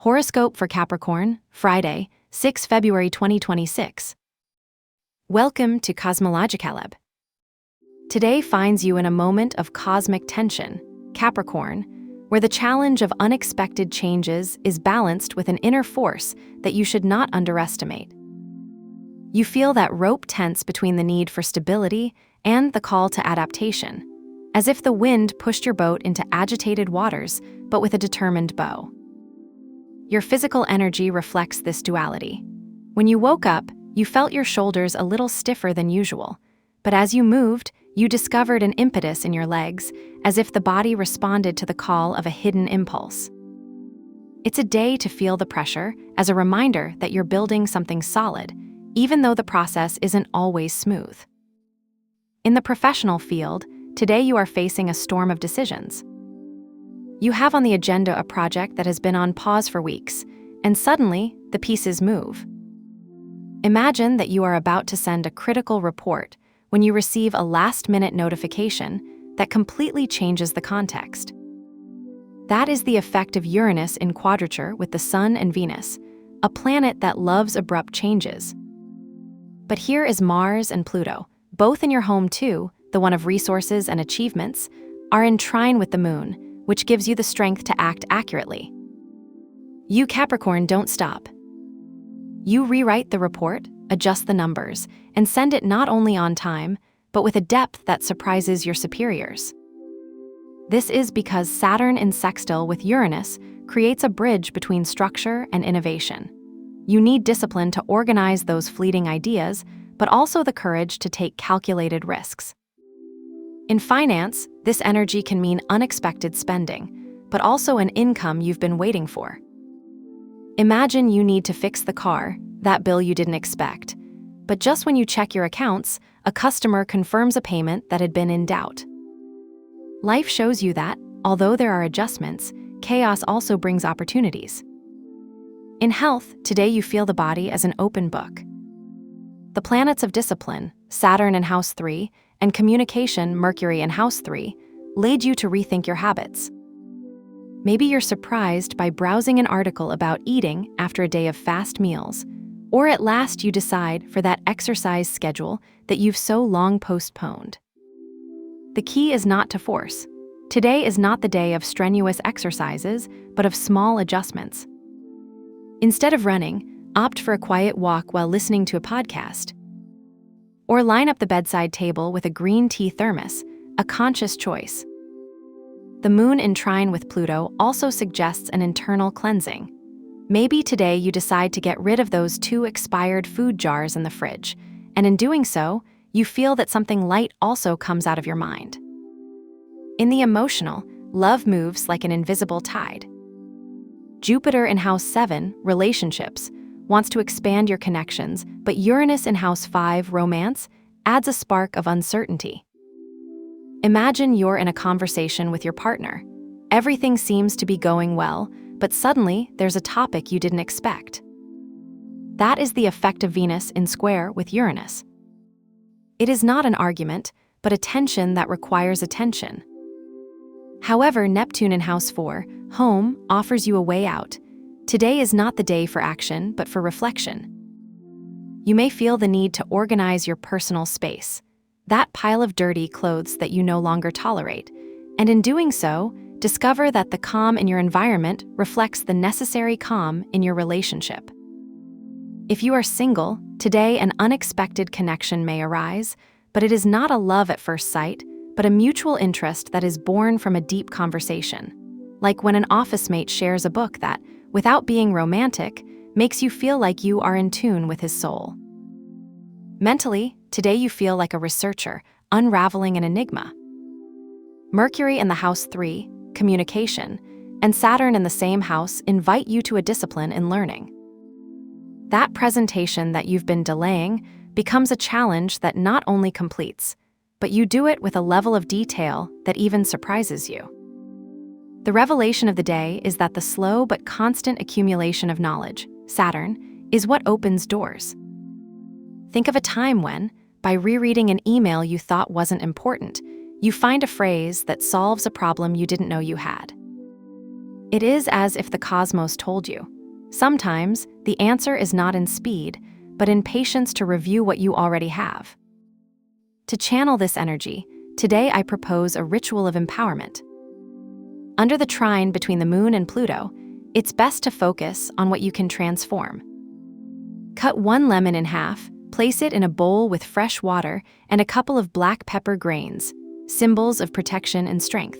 Horoscope for Capricorn, Friday, 6 February 2026. Welcome to Cosmological. Today finds you in a moment of cosmic tension, Capricorn, where the challenge of unexpected changes is balanced with an inner force that you should not underestimate. You feel that rope tense between the need for stability and the call to adaptation, as if the wind pushed your boat into agitated waters, but with a determined bow. Your physical energy reflects this duality. When you woke up, you felt your shoulders a little stiffer than usual, but as you moved, you discovered an impetus in your legs, as if the body responded to the call of a hidden impulse. It's a day to feel the pressure as a reminder that you're building something solid, even though the process isn't always smooth. In the professional field, today you are facing a storm of decisions. You have on the agenda a project that has been on pause for weeks, and suddenly, the pieces move. Imagine that you are about to send a critical report when you receive a last-minute notification that completely changes the context. That is the effect of Uranus in quadrature with the Sun and Venus, a planet that loves abrupt changes. But here is Mars and Pluto, both in your home too, the one of resources and achievements, are in trine with the Moon, which gives you the strength to act accurately. You, Capricorn, don't stop. You rewrite the report, adjust the numbers, and send it not only on time, but with a depth that surprises your superiors. This is because Saturn in sextile with Uranus creates a bridge between structure and innovation. You need discipline to organize those fleeting ideas, but also the courage to take calculated risks. In finance, this energy can mean unexpected spending, but also an income you've been waiting for. Imagine you need to fix the car, that bill you didn't expect, but just when you check your accounts, a customer confirms a payment that had been in doubt. Life shows you that, although there are adjustments, chaos also brings opportunities. In health, today you feel the body as an open book. The planets of discipline, Saturn in House 3, and communication, Mercury in House 3, lead you to rethink your habits. Maybe you're surprised by browsing an article about eating after a day of fast meals, or at last you decide for that exercise schedule that you've so long postponed. The key is not to force. Today is not the day of strenuous exercises, but of small adjustments. Instead of running, opt for a quiet walk while listening to a podcast. Or line up the bedside table with a green tea thermos, a conscious choice. The Moon in trine with Pluto also suggests an internal cleansing. Maybe today you decide to get rid of those 2 expired food jars in the fridge, and in doing so, you feel that something light also comes out of your mind. In the emotional, love moves like an invisible tide. Jupiter in House 7, relationships, wants to expand your connections, but Uranus in House 5, romance, adds a spark of uncertainty. Imagine you're in a conversation with your partner. Everything seems to be going well, but suddenly there's a topic you didn't expect. That is the effect of Venus in square with Uranus. It is not an argument, but a tension that requires attention. However, Neptune in House 4, home, offers you a way out. Today is not the day for action, but for reflection. You may feel the need to organize your personal space, that pile of dirty clothes that you no longer tolerate, and in doing so, discover that the calm in your environment reflects the necessary calm in your relationship. If you are single, today an unexpected connection may arise, but it is not a love at first sight, but a mutual interest that is born from a deep conversation, like when an office mate shares a book that, without being romantic, makes you feel like you are in tune with his soul. Mentally, today you feel like a researcher, unraveling an enigma. Mercury in the House 3, communication, and Saturn in the same house invite you to a discipline in learning. That presentation that you've been delaying becomes a challenge that not only completes, but you do it with a level of detail that even surprises you. The revelation of the day is that the slow but constant accumulation of knowledge, Saturn, is what opens doors. Think of a time when, by rereading an email you thought wasn't important, you find a phrase that solves a problem you didn't know you had. It is as if the cosmos told you. Sometimes, the answer is not in speed, but in patience to review what you already have. To channel this energy, today I propose a ritual of empowerment. Under the trine between the Moon and Pluto, it's best to focus on what you can transform. Cut 1 lemon in half, place it in a bowl with fresh water and a couple of black pepper grains, symbols of protection and strength.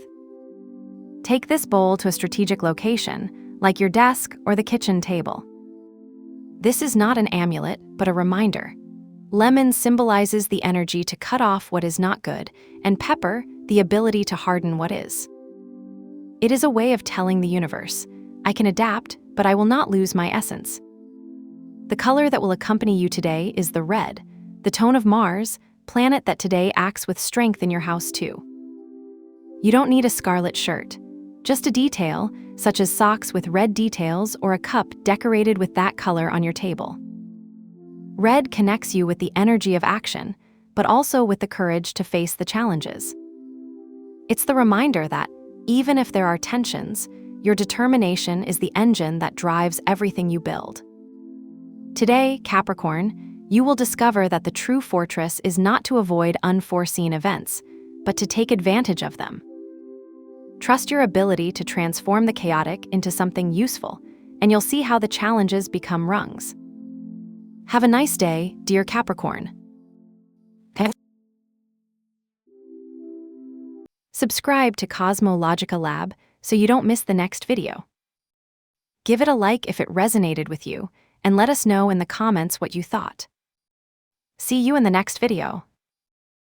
Take this bowl to a strategic location, like your desk or the kitchen table. This is not an amulet, but a reminder. Lemon symbolizes the energy to cut off what is not good, and pepper, the ability to harden what is. It is a way of telling the universe, I can adapt, but I will not lose my essence. The color that will accompany you today is the red, the tone of Mars, planet that today acts with strength in your house too. You don't need a scarlet shirt, just a detail, such as socks with red details or a cup decorated with that color on your table. Red connects you with the energy of action, but also with the courage to face the challenges. It's the reminder that, even if there are tensions, your determination is the engine that drives everything you build. Today, Capricorn, you will discover that the true fortress is not to avoid unforeseen events, but to take advantage of them. Trust your ability to transform the chaotic into something useful, and you'll see how the challenges become rungs. Have a nice day, dear Capricorn. Subscribe to Cosmological Lab so you don't miss the next video. Give it a like if it resonated with you, and let us know in the comments what you thought. See you in the next video.